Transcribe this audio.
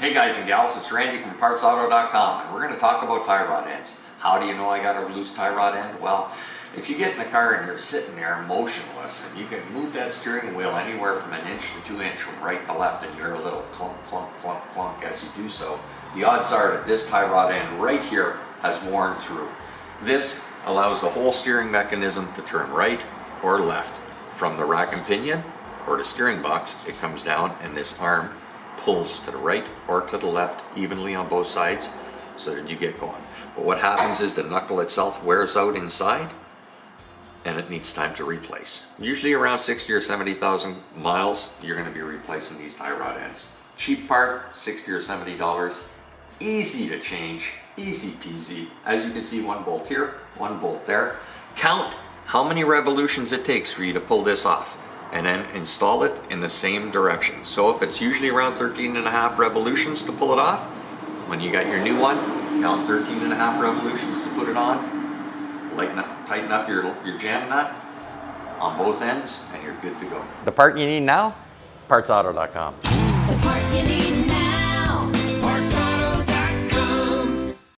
Hey guys and gals, it's Randy from PartsAuto.com, and we're going to talk about tie rod ends. How do you know I got a loose tie rod end? Well, if you get in the car and you're sitting there motionless, and you can move that steering wheel anywhere from 1 inch to 2 inch from right to left, and you hear a little clunk, clunk, clunk, clunk as you do so, the odds are that this tie rod end right here has worn through. This allows the whole steering mechanism to turn right or left. From the rack and pinion or the steering box, it comes down and this arm pulls to the right or to the left evenly on both sides so that you get going. But what happens is the knuckle itself wears out inside and it needs time to replace. Usually around 60 or 70,000 miles, you're going to be replacing these tie rod ends. Cheap part, $60 or $70. Easy to change, easy peasy. As you can see, one bolt here, one bolt there. Count how many revolutions it takes for you to pull this off, and then install it in the same direction. So if it's usually around 13.5 revolutions to pull it off, when you got your new one, count 13.5 revolutions to put it on, tighten up your jam nut on both ends, and you're good to go. The part you need now? PartsAuto.com. The part you need now.